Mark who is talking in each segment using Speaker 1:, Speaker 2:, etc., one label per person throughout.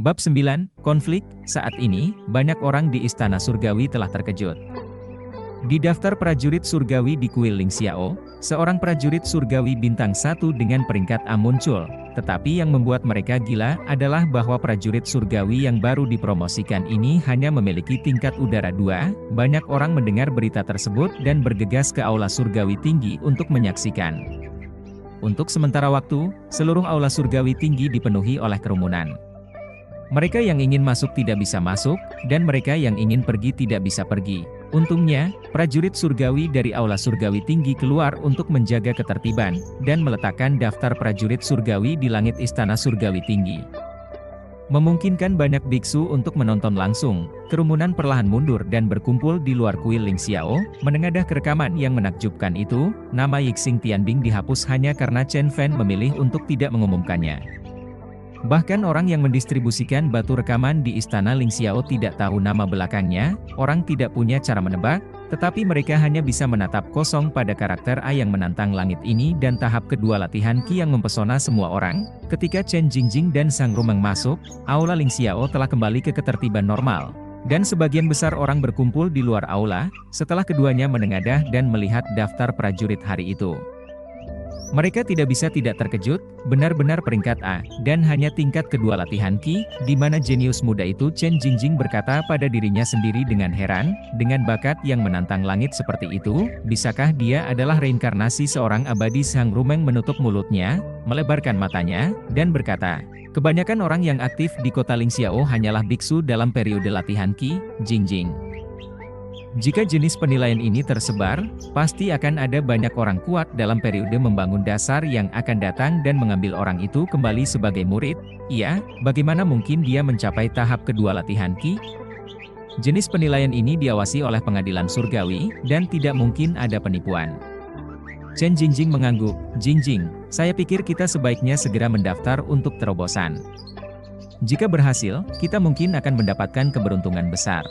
Speaker 1: Bab 9, Konflik. Saat ini, banyak orang di Istana Surgawi telah terkejut. Di daftar prajurit surgawi di kuil Ling Xiao, seorang prajurit surgawi bintang 1 dengan peringkat A muncul. Tetapi yang membuat mereka gila adalah bahwa prajurit surgawi yang baru dipromosikan ini hanya memiliki tingkat udara 2. Banyak orang mendengar berita tersebut dan bergegas ke aula surgawi tinggi untuk menyaksikan. Untuk sementara waktu, seluruh aula surgawi tinggi dipenuhi oleh kerumunan. Mereka yang ingin masuk tidak bisa masuk, dan mereka yang ingin pergi tidak bisa pergi. Untungnya, prajurit surgawi dari aula surgawi tinggi keluar untuk menjaga ketertiban, dan meletakkan daftar prajurit surgawi di langit istana surgawi tinggi. Memungkinkan banyak biksu untuk menonton langsung, kerumunan perlahan mundur dan berkumpul di luar kuil Ling Xiao. Menengadah ke rekaman yang menakjubkan itu, nama Yixing Tianbing dihapus hanya karena Chen Fan memilih untuk tidak mengumumkannya. Bahkan orang yang mendistribusikan batu rekaman di istana Ling Xiao tidak tahu nama belakangnya. Orang tidak punya cara menebak, tetapi mereka hanya bisa menatap kosong pada karakter A yang menantang langit ini. Dan tahap kedua latihan Qi yang mempesona semua orang. Ketika Chen Jingjing dan Sang Rumeng masuk, aula Ling Xiao telah kembali ke ketertiban normal. Dan sebagian besar orang berkumpul di luar aula, setelah keduanya menengadah dan melihat daftar prajurit hari itu. Mereka tidak bisa tidak terkejut, benar-benar peringkat A, dan hanya tingkat kedua latihan Qi, di mana jenius muda itu Chen Jingjing berkata pada dirinya sendiri dengan heran, dengan bakat yang menantang langit seperti itu, bisakah dia adalah reinkarnasi seorang abadi? Sang Rumeng menutup mulutnya, melebarkan matanya, dan berkata, kebanyakan orang yang aktif di kota Ling Xiao hanyalah biksu dalam periode latihan Qi, Jingjing. Jika jenis penilaian ini tersebar, pasti akan ada banyak orang kuat dalam periode membangun dasar yang akan datang dan mengambil orang itu kembali sebagai murid. Iya, bagaimana mungkin dia mencapai tahap kedua latihan Qi? Jenis penilaian ini diawasi oleh pengadilan surgawi, dan tidak mungkin ada penipuan. Chen Jingjing mengangguk, Jingjing, saya pikir kita sebaiknya segera mendaftar untuk terobosan. Jika berhasil, kita mungkin akan mendapatkan keberuntungan besar.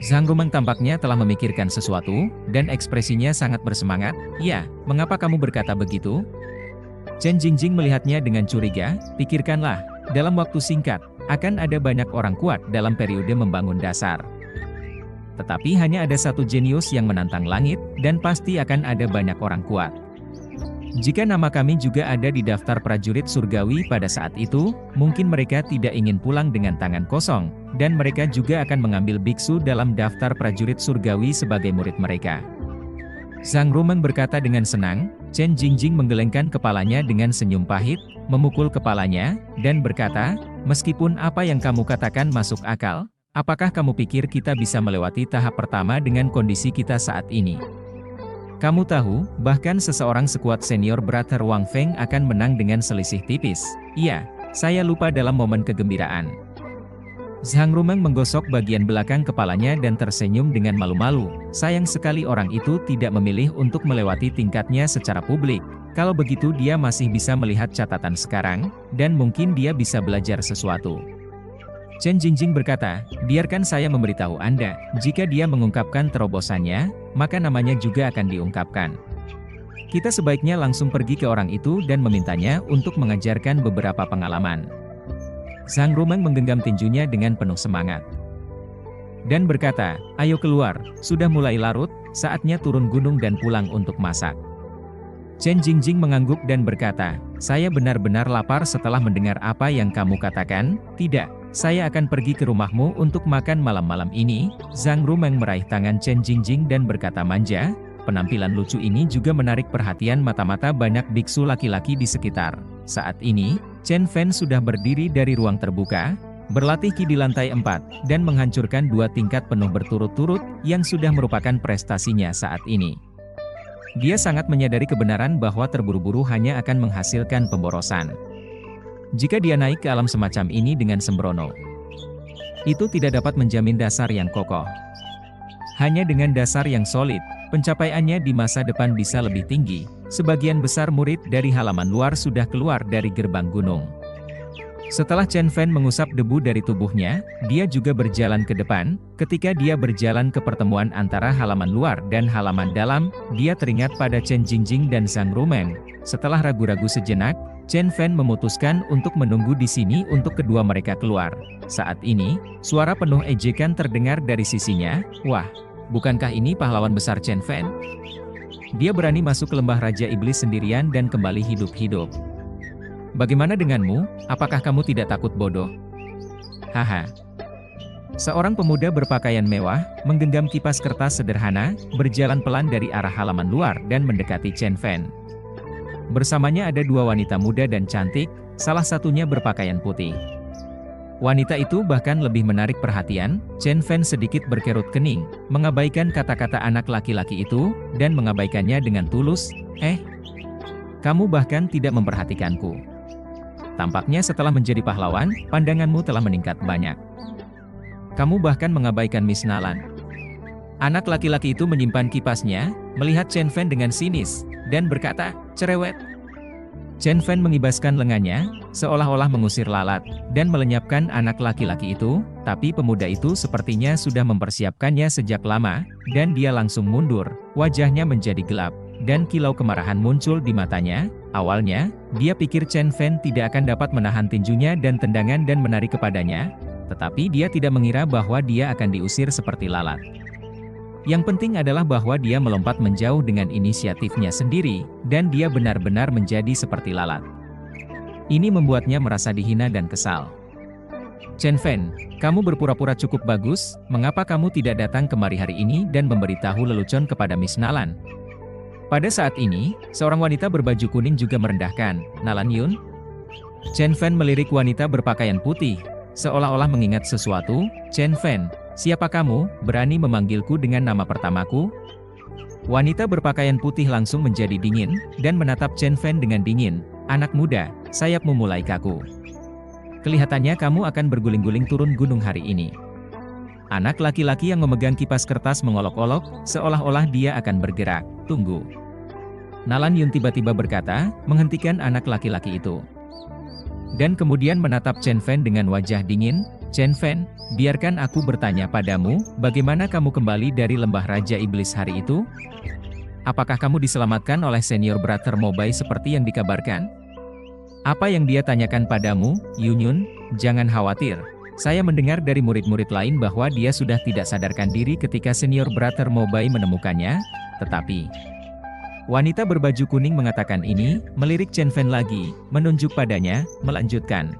Speaker 1: Sang Rumeng tampaknya telah memikirkan sesuatu, dan ekspresinya sangat bersemangat. Ya, mengapa kamu berkata begitu? Chen Jingjing melihatnya dengan curiga. Pikirkanlah, dalam waktu singkat, akan ada banyak orang kuat dalam periode membangun dasar. Tetapi hanya ada satu jenius yang menantang langit, dan pasti akan ada banyak orang kuat. Jika nama kami juga ada di daftar prajurit surgawi pada saat itu, mungkin mereka tidak ingin pulang dengan tangan kosong, dan mereka juga akan mengambil biksu dalam daftar prajurit surgawi sebagai murid mereka. Sang Rumeng berkata dengan senang. Chen Jingjing menggelengkan kepalanya dengan senyum pahit, memukul kepalanya, dan berkata, meskipun apa yang kamu katakan masuk akal, apakah kamu pikir kita bisa melewati tahap pertama dengan kondisi kita saat ini? Kamu tahu, bahkan seseorang sekuat senior Brother Wang Feng akan menang dengan selisih tipis. Iya, saya lupa dalam momen kegembiraan. Sang Rumeng menggosok bagian belakang kepalanya dan tersenyum dengan malu-malu. Sayang sekali orang itu tidak memilih untuk melewati tingkatnya secara publik. Kalau begitu dia masih bisa melihat catatan sekarang, dan mungkin dia bisa belajar sesuatu. Chen Jingjing berkata, biarkan saya memberitahu Anda, jika dia mengungkapkan terobosannya, maka namanya juga akan diungkapkan. Kita sebaiknya langsung pergi ke orang itu dan memintanya untuk mengajarkan beberapa pengalaman. Sang Rumeng menggenggam tinjunya dengan penuh semangat. Dan berkata, ayo keluar, sudah mulai larut, saatnya turun gunung dan pulang untuk masak. Chen Jingjing mengangguk dan berkata, saya benar-benar lapar setelah mendengar apa yang kamu katakan. Tidak. Saya akan pergi ke rumahmu untuk makan malam-malam ini. Sang Rumeng meraih tangan Chen Jingjing dan berkata manja. Penampilan lucu ini juga menarik perhatian mata-mata banyak biksu laki-laki di sekitar. Saat ini, Chen Fan sudah berdiri dari ruang terbuka, berlatih Qi di lantai 4, dan menghancurkan 2 tingkat penuh berturut-turut, yang sudah merupakan prestasinya saat ini. Dia sangat menyadari kebenaran bahwa terburu-buru hanya akan menghasilkan pemborosan. Jika dia naik ke alam semacam ini dengan sembrono, itu tidak dapat menjamin dasar yang kokoh. Hanya dengan dasar yang solid, pencapaiannya di masa depan bisa lebih tinggi. Sebagian besar murid dari halaman luar sudah keluar dari gerbang gunung. Setelah Chen Fan mengusap debu dari tubuhnya, dia juga berjalan ke depan. Ketika dia berjalan ke pertemuan antara halaman luar dan halaman dalam, dia teringat pada Chen Jingjing dan Sang Rumeng. Setelah ragu-ragu sejenak, Chen Fan memutuskan untuk menunggu di sini untuk kedua mereka keluar. Saat ini, suara penuh ejekan terdengar dari sisinya. Wah, bukankah ini pahlawan besar Chen Fan? Dia berani masuk ke lembah Raja Iblis sendirian dan kembali hidup-hidup. Bagaimana denganmu? Apakah kamu tidak takut bodoh? Haha. Seorang pemuda berpakaian mewah, menggenggam kipas kertas sederhana, berjalan pelan dari arah halaman luar dan mendekati Chen Fan. Bersamanya ada dua wanita muda dan cantik, salah satunya berpakaian putih. Wanita itu bahkan lebih menarik perhatian. Chen Fan sedikit berkerut kening, mengabaikan kata-kata anak laki-laki itu, dan mengabaikannya dengan tulus. Kamu bahkan tidak memperhatikanku. Tampaknya setelah menjadi pahlawan, pandanganmu telah meningkat banyak. Kamu bahkan mengabaikan Miss Nalan. Anak laki-laki itu menyimpan kipasnya, melihat Chen Fan dengan sinis, dan berkata, cerewet. Chen Fan mengibaskan lengannya, seolah-olah mengusir lalat, dan melenyapkan anak laki-laki itu, tapi pemuda itu sepertinya sudah mempersiapkannya sejak lama, dan dia langsung mundur, wajahnya menjadi gelap, dan kilau kemarahan muncul di matanya. Awalnya, dia pikir Chen Fan tidak akan dapat menahan tinjunya dan tendangan dan menari kepadanya, tetapi dia tidak mengira bahwa dia akan diusir seperti lalat. Yang penting adalah bahwa dia melompat menjauh dengan inisiatifnya sendiri, dan dia benar-benar menjadi seperti lalat. Ini membuatnya merasa dihina dan kesal. Chen Fan, kamu berpura-pura cukup bagus, mengapa kamu tidak datang kemari hari ini dan memberitahu lelucon kepada Miss Nalan? Pada saat ini, seorang wanita berbaju kuning juga merendahkan, Nalan Yun? Chen Fan melirik wanita berpakaian putih, seolah-olah mengingat sesuatu. Chen Fan, siapa kamu, berani memanggilku dengan nama pertamaku? Wanita berpakaian putih langsung menjadi dingin, dan menatap Chen Fan dengan dingin. Anak muda, sayapmu mulai kaku. Kelihatannya kamu akan berguling-guling turun gunung hari ini. Anak laki-laki yang memegang kipas kertas mengolok-olok, seolah-olah dia akan bergerak. Tunggu. Nalan Yun tiba-tiba berkata, menghentikan anak laki-laki itu. Dan kemudian menatap Chen Fan dengan wajah dingin. Chen Fan, biarkan aku bertanya padamu, bagaimana kamu kembali dari lembah Raja Iblis hari itu? Apakah kamu diselamatkan oleh senior brother Mobai seperti yang dikabarkan? Apa yang dia tanyakan padamu, Yun Yun? Jangan khawatir. Saya mendengar dari murid-murid lain bahwa dia sudah tidak sadarkan diri ketika senior brother Mobai menemukannya, tetapi... Wanita berbaju kuning mengatakan ini, melirik Chen Fan lagi, menunjuk padanya, melanjutkan.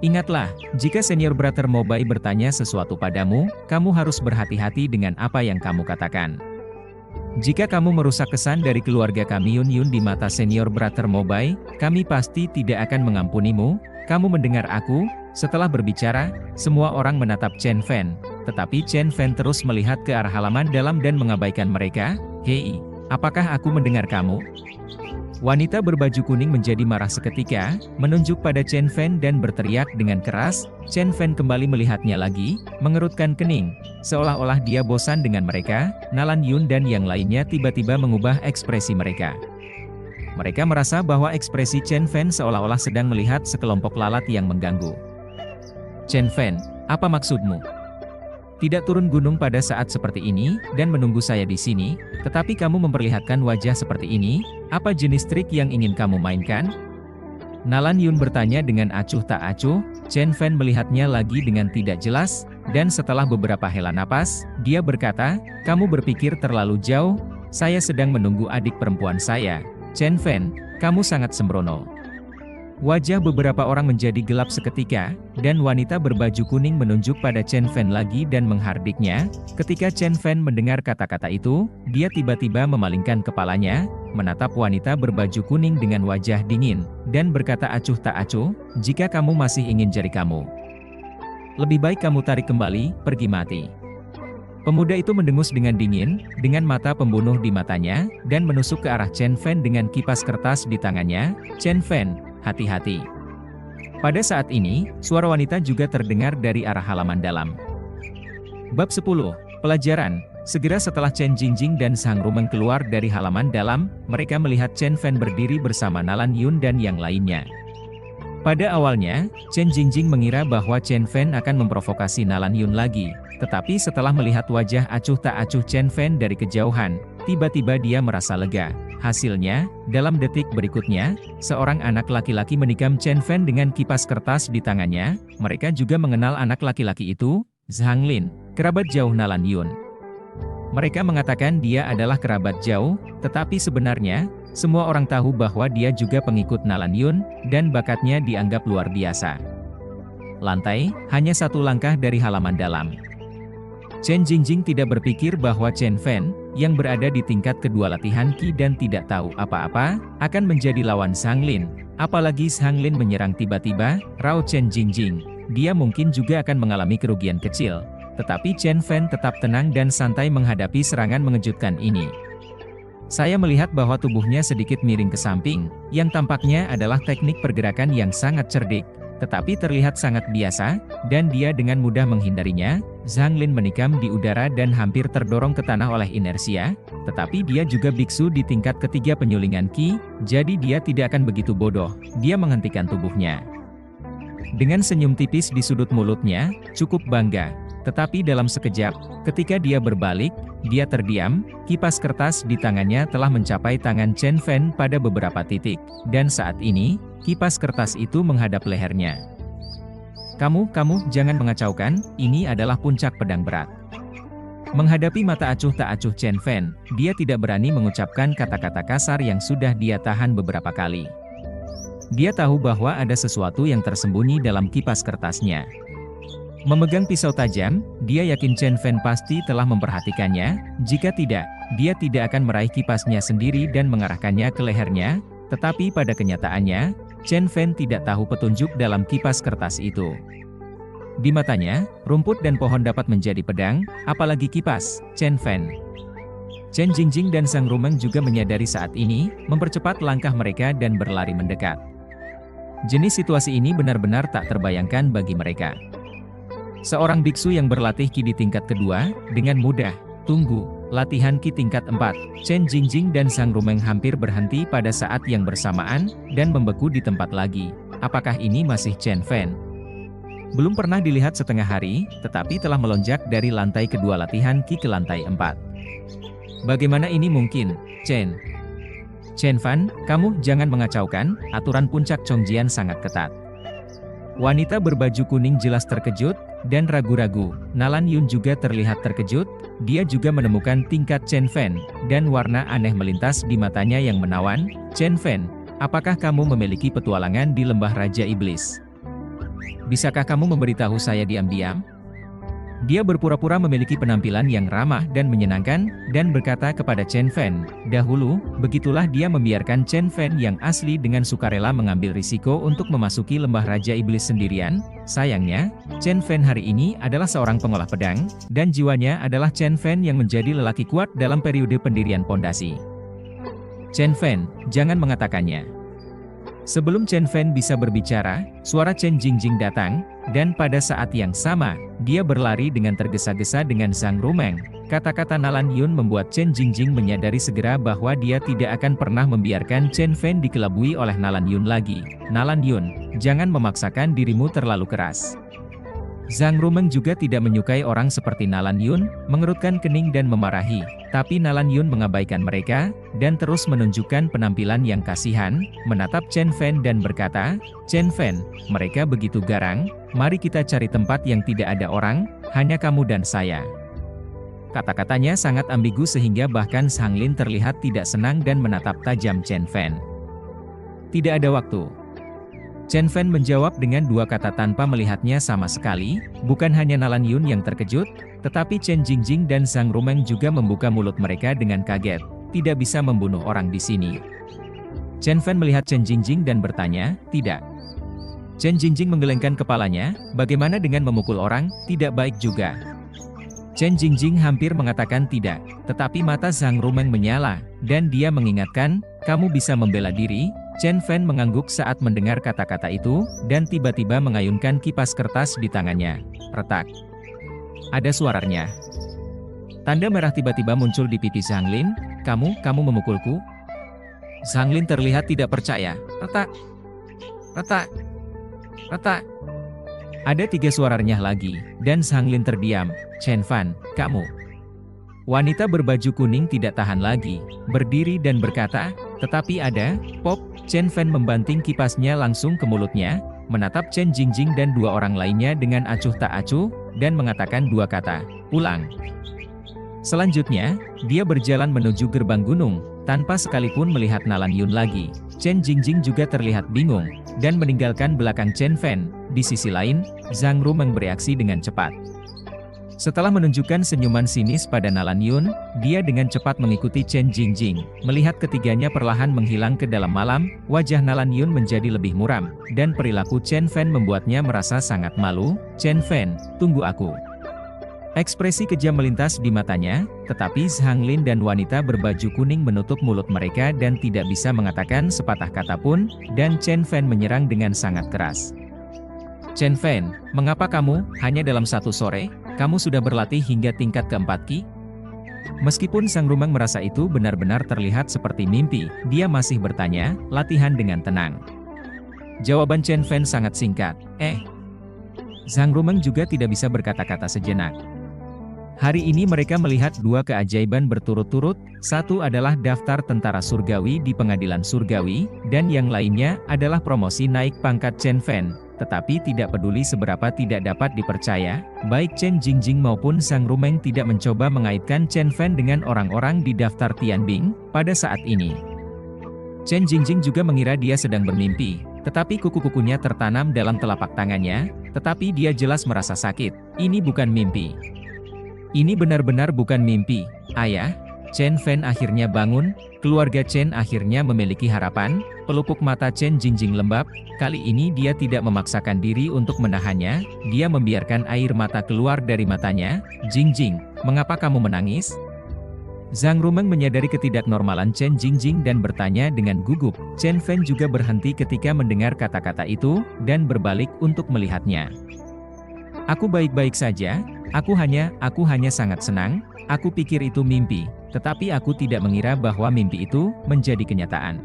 Speaker 1: Ingatlah, jika senior brother Mobai bertanya sesuatu padamu, kamu harus berhati-hati dengan apa yang kamu katakan. Jika kamu merusak kesan dari keluarga kami Yun Yun di mata senior brother Mobai, kami pasti tidak akan mengampunimu. Kamu mendengar aku? Setelah berbicara, semua orang menatap Chen Fan, tetapi Chen Fan terus melihat ke arah halaman dalam dan mengabaikan mereka. Hei, apakah aku mendengar kamu? Wanita berbaju kuning menjadi marah seketika, menunjuk pada Chen Fan dan berteriak dengan keras. Chen Fan kembali melihatnya lagi, mengerutkan kening, seolah-olah dia bosan dengan mereka. Nalan Yun dan yang lainnya tiba-tiba mengubah ekspresi mereka. Mereka merasa bahwa ekspresi Chen Fan seolah-olah sedang melihat sekelompok lalat yang mengganggu. Chen Fan, apa maksudmu? Tidak turun gunung pada saat seperti ini, dan menunggu saya di sini, tetapi kamu memperlihatkan wajah seperti ini, apa jenis trik yang ingin kamu mainkan? Nalan Yun bertanya dengan acuh tak acuh. Chen Fan melihatnya lagi dengan tidak jelas, dan setelah beberapa hela napas, dia berkata, kamu berpikir terlalu jauh, saya sedang menunggu adik perempuan saya. Chen Fan, kamu sangat sembrono. Wajah beberapa orang menjadi gelap seketika, dan wanita berbaju kuning menunjuk pada Chen Fan lagi dan menghardiknya. Ketika Chen Fan mendengar kata-kata itu, dia tiba-tiba memalingkan kepalanya, menatap wanita berbaju kuning dengan wajah dingin, dan berkata acuh tak acuh, jika kamu masih ingin jari kamu, lebih baik kamu tarik kembali, pergi mati. Pemuda itu mendengus dengan dingin, dengan mata pembunuh di matanya, dan menusuk ke arah Chen Fan dengan kipas kertas di tangannya. Chen Fan, hati-hati. Pada saat ini, suara wanita juga terdengar dari arah halaman dalam. Bab 10. Pelajaran. Segera setelah Chen Jingjing dan Sang Rumeng keluar dari halaman dalam, mereka melihat Chen Fan berdiri bersama Nalan Yun dan yang lainnya. Pada awalnya, Chen Jingjing mengira bahwa Chen Fan akan memprovokasi Nalan Yun lagi, tetapi setelah melihat wajah acuh tak acuh Chen Fan dari kejauhan, tiba-tiba dia merasa lega. Hasilnya, dalam detik berikutnya, seorang anak laki-laki menikam Chen Fan dengan kipas kertas di tangannya. Mereka juga mengenal anak laki-laki itu, Zhang Lin, kerabat jauh Nalan Yun. Mereka mengatakan dia adalah kerabat jauh, tetapi sebenarnya, semua orang tahu bahwa dia juga pengikut Nalan Yun, dan bakatnya dianggap luar biasa. Lantai, hanya satu langkah dari halaman dalam. Chen Jingjing tidak berpikir bahwa Chen Fan, yang berada di tingkat kedua latihan Qi dan tidak tahu apa-apa, akan menjadi lawan Zhang Lin. Apalagi Zhang Lin menyerang tiba-tiba, raut Chen Jingjing. Dia mungkin juga akan mengalami kerugian kecil. Tetapi Chen Fan tetap tenang dan santai menghadapi serangan mengejutkan ini. Saya melihat bahwa tubuhnya sedikit miring ke samping, yang tampaknya adalah teknik pergerakan yang sangat cerdik. Tetapi terlihat sangat biasa, dan dia dengan mudah menghindarinya. Zhang Lin menikam di udara dan hampir terdorong ke tanah oleh inersia, tetapi dia juga biksu di tingkat ketiga penyulingan Qi, jadi dia tidak akan begitu bodoh. Dia menghentikan tubuhnya. Dengan senyum tipis di sudut mulutnya, cukup bangga. Tetapi dalam sekejap, ketika dia berbalik, dia terdiam. Kipas kertas di tangannya telah mencapai tangan Chen Fan pada beberapa titik, dan saat ini, kipas kertas itu menghadap lehernya. Kamu jangan mengacaukan, ini adalah puncak pedang berat. Menghadapi mata acuh tak acuh Chen Fan, dia tidak berani mengucapkan kata-kata kasar yang sudah dia tahan beberapa kali. Dia tahu bahwa ada sesuatu yang tersembunyi dalam kipas kertasnya. Memegang pisau tajam, dia yakin Chen Fan pasti telah memperhatikannya. Jika tidak, dia tidak akan meraih kipasnya sendiri dan mengarahkannya ke lehernya. Tetapi pada kenyataannya, Chen Fan tidak tahu petunjuk dalam kipas kertas itu. Di matanya, rumput dan pohon dapat menjadi pedang, apalagi kipas, Chen Fan. Chen Jingjing dan Sang Rumeng juga menyadari saat ini, mempercepat langkah mereka dan berlari mendekat. Jenis situasi ini benar-benar tak terbayangkan bagi mereka. Seorang biksu yang berlatih Qi di tingkat kedua, dengan mudah, tunggu, latihan Qi tingkat 4, Chen Jingjing dan Sang Rumeng hampir berhenti pada saat yang bersamaan, dan membeku di tempat lagi. Apakah ini masih Chen Fan? Belum pernah dilihat setengah hari, tetapi telah melonjak dari lantai kedua latihan Qi ke lantai 4. Bagaimana ini mungkin, Chen? Chen Fan, kamu jangan mengacaukan, aturan puncak Chongjian sangat ketat. Wanita berbaju kuning jelas terkejut, dan ragu-ragu. Nalan Yun juga terlihat terkejut, dia juga menemukan tingkat Chen Fan, dan warna aneh melintas di matanya yang menawan. Chen Fan, apakah kamu memiliki petualangan di lembah Raja Iblis? Bisakah kamu memberitahu saya diam-diam? Dia berpura-pura memiliki penampilan yang ramah dan menyenangkan, dan berkata kepada Chen Fan, dahulu, begitulah dia membiarkan Chen Fan yang asli dengan sukarela mengambil risiko untuk memasuki lembah Raja Iblis sendirian. Sayangnya, Chen Fan hari ini adalah seorang pengolah pedang, dan jiwanya adalah Chen Fan yang menjadi lelaki kuat dalam periode pendirian pondasi. Chen Fan, jangan mengatakannya. Sebelum Chen Fan bisa berbicara, suara Chen Jingjing datang, dan pada saat yang sama, dia berlari dengan tergesa-gesa dengan Sang Rumeng. Kata-kata Nalan Yun membuat Chen Jingjing menyadari segera bahwa dia tidak akan pernah membiarkan Chen Fan dikelabui oleh Nalan Yun lagi. Nalan Yun, jangan memaksakan dirimu terlalu keras. Zhang Rumeng juga tidak menyukai orang seperti Nalan Yun, mengerutkan kening dan memarahi. Tapi Nalan Yun mengabaikan mereka, dan terus menunjukkan penampilan yang kasihan, menatap Chen Fan dan berkata, Chen Fan, mereka begitu garang, mari kita cari tempat yang tidak ada orang, hanya kamu dan saya. Kata-katanya sangat ambigu sehingga bahkan Zhang Lin terlihat tidak senang dan menatap tajam Chen Fan. Tidak ada waktu. Chen Fan menjawab dengan dua kata tanpa melihatnya sama sekali. Bukan hanya Nalan Yun yang terkejut, tetapi Chen Jingjing dan Sang Rumeng juga membuka mulut mereka dengan kaget. Tidak bisa membunuh orang di sini. Chen Fan melihat Chen Jingjing dan bertanya, tidak. Chen Jingjing menggelengkan kepalanya, bagaimana dengan memukul orang, tidak baik juga. Chen Jingjing hampir mengatakan tidak, tetapi mata Sang Rumeng menyala, dan dia mengingatkan, kamu bisa membela diri. Chen Fan mengangguk saat mendengar kata-kata itu, dan tiba-tiba mengayunkan kipas kertas di tangannya. Retak. Ada suaranya. Tanda merah tiba-tiba muncul di pipi Zhang Lin. Kamu memukulku? Zhang Lin terlihat tidak percaya. Retak. Retak. Retak. Ada 3 suara renyah lagi, dan Zhang Lin terdiam. Chen Fan, kamu. Wanita berbaju kuning tidak tahan lagi, berdiri dan berkata, "Tetapi ada, Pop." Chen Fan membanting kipasnya langsung ke mulutnya, menatap Chen Jingjing dan dua orang lainnya dengan acuh tak acuh, dan mengatakan dua kata, "Pulang." Selanjutnya, dia berjalan menuju gerbang gunung, tanpa sekalipun melihat Nalan Yun lagi. Chen Jingjing juga terlihat bingung, dan meninggalkan belakang Chen Fan. Di sisi lain, Zhang Rumeng bereaksi dengan cepat. Setelah menunjukkan senyuman sinis pada Nalan Yun, dia dengan cepat mengikuti Chen Jingjing. Melihat ketiganya perlahan menghilang ke dalam malam, wajah Nalan Yun menjadi lebih muram, dan perilaku Chen Fan membuatnya merasa sangat malu. "Chen Fan, tunggu aku." Ekspresi kejam melintas di matanya, tetapi Zhang Lin dan wanita berbaju kuning menutup mulut mereka dan tidak bisa mengatakan sepatah kata pun, dan Chen Fan menyerang dengan sangat keras. "Chen Fan, mengapa kamu, hanya dalam satu sore, kamu sudah berlatih hingga tingkat keempat Ki?" Meskipun Sang Rumeng merasa itu benar-benar terlihat seperti mimpi, dia masih bertanya, latihan dengan tenang. Jawaban Chen Fan sangat singkat, Sang Rumeng juga tidak bisa berkata-kata sejenak. Hari ini mereka melihat dua keajaiban berturut-turut, satu adalah daftar tentara surgawi di pengadilan surgawi, dan yang lainnya adalah promosi naik pangkat Chen Fan. Tetapi tidak peduli seberapa tidak dapat dipercaya, baik Chen Jingjing maupun Sang Rumeng tidak mencoba mengaitkan Chen Fan dengan orang-orang di daftar Tianbing, pada saat ini. Chen Jingjing juga mengira dia sedang bermimpi, tetapi kuku-kukunya tertanam dalam telapak tangannya, tetapi dia jelas merasa sakit. Ini bukan mimpi. Ini benar-benar bukan mimpi, ayah. Chen Fan akhirnya bangun, keluarga Chen akhirnya memiliki harapan. Pelupuk mata Chen Jingjing lembab, kali ini dia tidak memaksakan diri untuk menahannya, dia membiarkan air mata keluar dari matanya. "Jingjing, mengapa kamu menangis?" Zhang Rumeng menyadari ketidaknormalan Chen Jingjing dan bertanya dengan gugup. Chen Fan juga berhenti ketika mendengar kata-kata itu, dan berbalik untuk melihatnya. "Aku baik-baik saja. Aku hanya sangat senang. Aku pikir itu mimpi, tetapi aku tidak mengira bahwa mimpi itu menjadi kenyataan."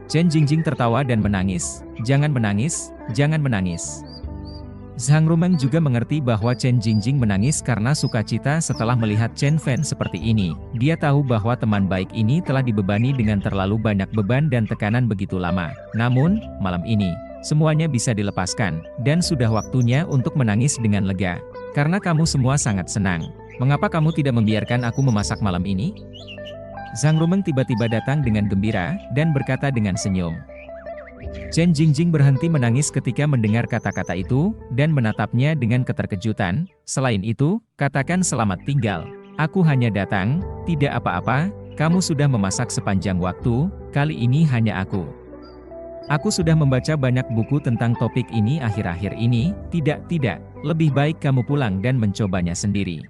Speaker 1: Chen Jingjing tertawa dan menangis. "Jangan menangis, jangan menangis." Zhang Rumeng juga mengerti bahwa Chen Jingjing menangis karena sukacita setelah melihat Chen Fan seperti ini. Dia tahu bahwa teman baik ini telah dibebani dengan terlalu banyak beban dan tekanan begitu lama. Namun, malam ini, semuanya bisa dilepaskan, dan sudah waktunya untuk menangis dengan lega. "Karena kamu semua sangat senang. Mengapa kamu tidak membiarkan aku memasak malam ini?" Zhang Rumeng tiba-tiba datang dengan gembira, dan berkata dengan senyum. Chen Jingjing berhenti menangis ketika mendengar kata-kata itu, dan menatapnya dengan keterkejutan. "Selain itu, katakan selamat tinggal. Aku hanya datang, tidak apa-apa, kamu sudah memasak sepanjang waktu, kali ini hanya aku. Aku sudah membaca banyak buku tentang topik ini akhir-akhir ini, tidak, lebih baik kamu pulang dan mencobanya sendiri."